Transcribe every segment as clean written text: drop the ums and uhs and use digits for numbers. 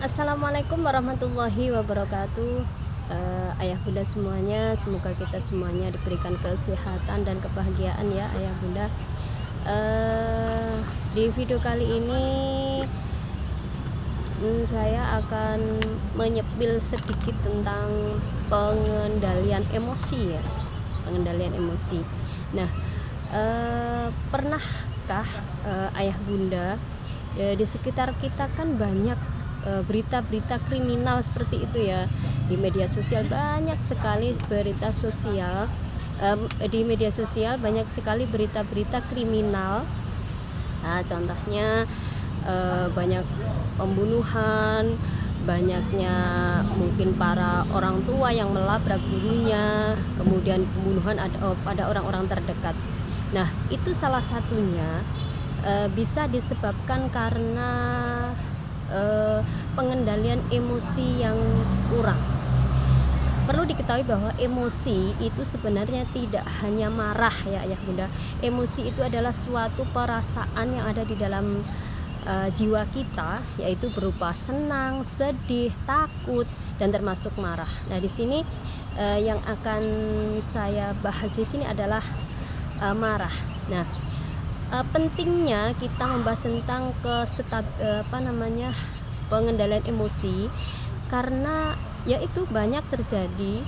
Assalamualaikum warahmatullahi wabarakatuh. Ayah bunda semuanya, semoga kita semuanya diberikan kesehatan dan kebahagiaan ya ayah bunda. Di video kali ini saya akan menyepil sedikit tentang pengendalian emosi ya, pengendalian emosi. Nah, pernahkah ayah bunda, di sekitar kita kan banyak berita-berita kriminal seperti itu ya. Di media sosial banyak sekali berita sosial, di media sosial banyak sekali berita-berita kriminal. Nah, contohnya banyak pembunuhan, banyaknya mungkin para orang tua yang melabrak gurunya, kemudian pembunuhan pada orang-orang terdekat. Nah, itu salah satunya bisa disebabkan karena pengendalian emosi yang kurang. Perlu diketahui bahwa emosi itu sebenarnya tidak hanya marah ya ayah bunda. Emosi itu adalah suatu perasaan yang ada di dalam jiwa kita, yaitu berupa senang, sedih, takut, dan termasuk marah. Nah, di sini yang akan saya bahas di sini adalah marah. Nah, pentingnya kita membahas tentang pengendalian emosi, karena yaitu banyak terjadi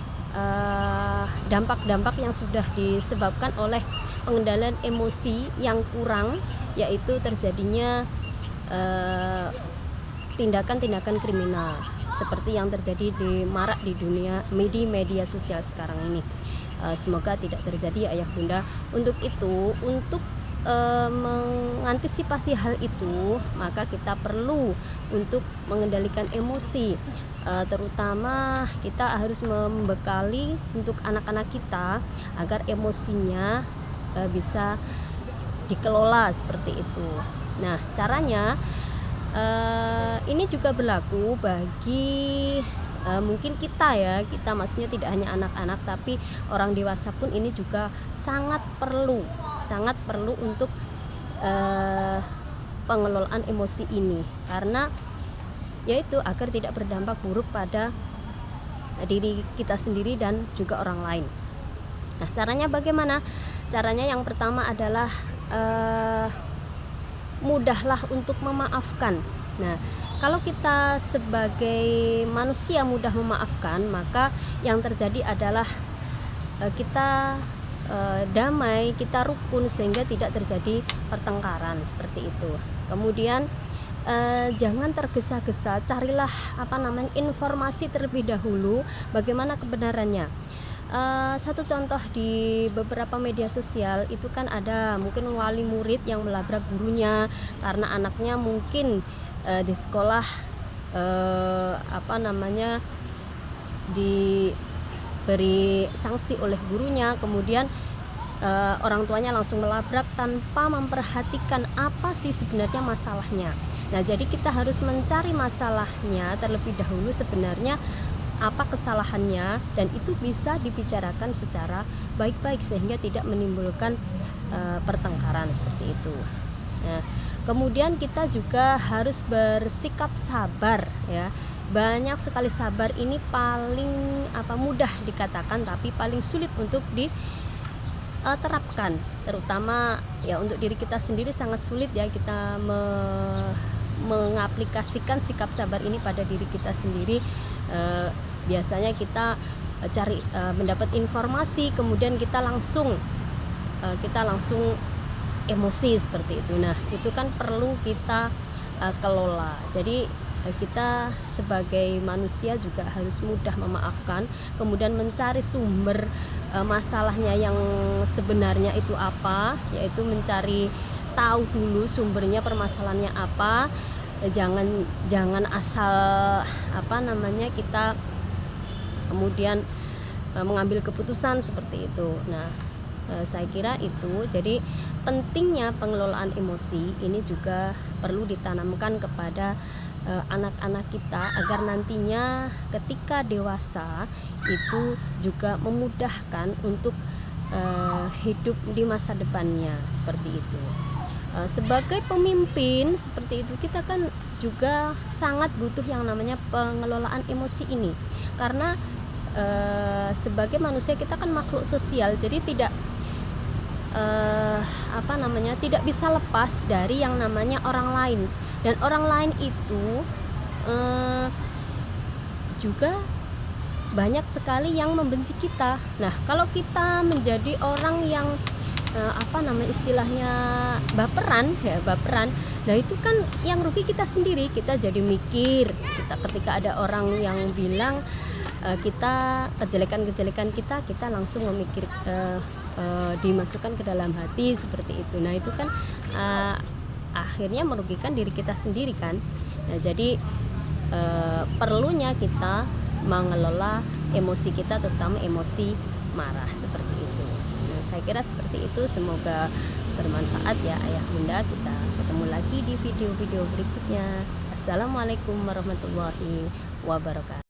dampak-dampak yang sudah disebabkan oleh pengendalian emosi yang kurang, yaitu terjadinya tindakan-tindakan kriminal seperti yang terjadi marak di media sosial sekarang ini. Semoga tidak terjadi ayah bunda. Untuk itu, untuk mengantisipasi hal itu, maka kita perlu untuk mengendalikan emosi. Terutama kita harus membekali untuk anak-anak kita agar emosinya bisa dikelola seperti itu. Nah, caranya ini juga berlaku bagi mungkin kita maksudnya tidak hanya anak-anak, tapi orang dewasa pun ini juga sangat perlu untuk pengelolaan emosi ini, karena yaitu agar tidak berdampak buruk pada diri kita sendiri dan juga orang lain. Nah, caranya bagaimana? Caranya yang pertama adalah mudahlah untuk memaafkan. Nah, kalau kita sebagai manusia mudah memaafkan, maka yang terjadi adalah kita damai, kita rukun, sehingga tidak terjadi pertengkaran seperti itu. Kemudian jangan tergesa-gesa, carilah informasi terlebih dahulu bagaimana kebenarannya. Satu contoh di beberapa media sosial itu kan ada mungkin wali murid yang melabrak gurunya karena anaknya mungkin di sekolah diberi sanksi oleh gurunya, kemudian orang tuanya langsung melabrak tanpa memperhatikan apa sih sebenarnya masalahnya. Nah, jadi kita harus mencari masalahnya terlebih dahulu, sebenarnya apa kesalahannya, dan itu bisa dibicarakan secara baik-baik sehingga tidak menimbulkan pertengkaran seperti itu. Nah, kemudian kita juga harus bersikap sabar ya. Banyak sekali sabar ini paling mudah dikatakan, tapi paling sulit untuk diterapkan, terutama ya untuk diri kita sendiri sangat sulit ya kita mengaplikasikan sikap sabar ini pada diri kita sendiri. Biasanya kita cari mendapat informasi, kemudian kita langsung emosi seperti itu. Nah, itu kan perlu kita kelola. Jadi kita sebagai manusia juga harus mudah memaafkan, kemudian mencari sumber masalahnya yang sebenarnya itu apa, yaitu mencari tahu dulu sumbernya, permasalahannya apa. Jangan asal kita kemudian mengambil keputusan seperti itu. Nah, saya kira itu. Jadi pentingnya pengelolaan emosi ini juga perlu ditanamkan kepada anak-anak kita agar nantinya ketika dewasa itu juga memudahkan untuk hidup di masa depannya seperti itu. sebagai pemimpin seperti itu, kita kan juga sangat butuh yang namanya pengelolaan emosi ini, karena sebagai manusia kita kan makhluk sosial, jadi tidak tidak bisa lepas dari yang namanya orang lain, dan orang lain itu juga banyak sekali yang membenci kita. Nah, kalau kita menjadi orang yang istilahnya baperan, nah itu kan yang rugi kita sendiri. Kita jadi mikir, kita ketika ada orang yang bilang kita kejelekan kita langsung memikir, dimasukkan ke dalam hati seperti itu. Nah itu kan akhirnya merugikan diri kita sendiri kan. Nah jadi perlunya kita mengelola emosi kita, terutama emosi marah seperti itu. Nah, saya kira seperti itu, semoga bermanfaat ya ayah bunda. Kita ketemu lagi di video-video berikutnya. Assalamualaikum warahmatullahi wabarakatuh.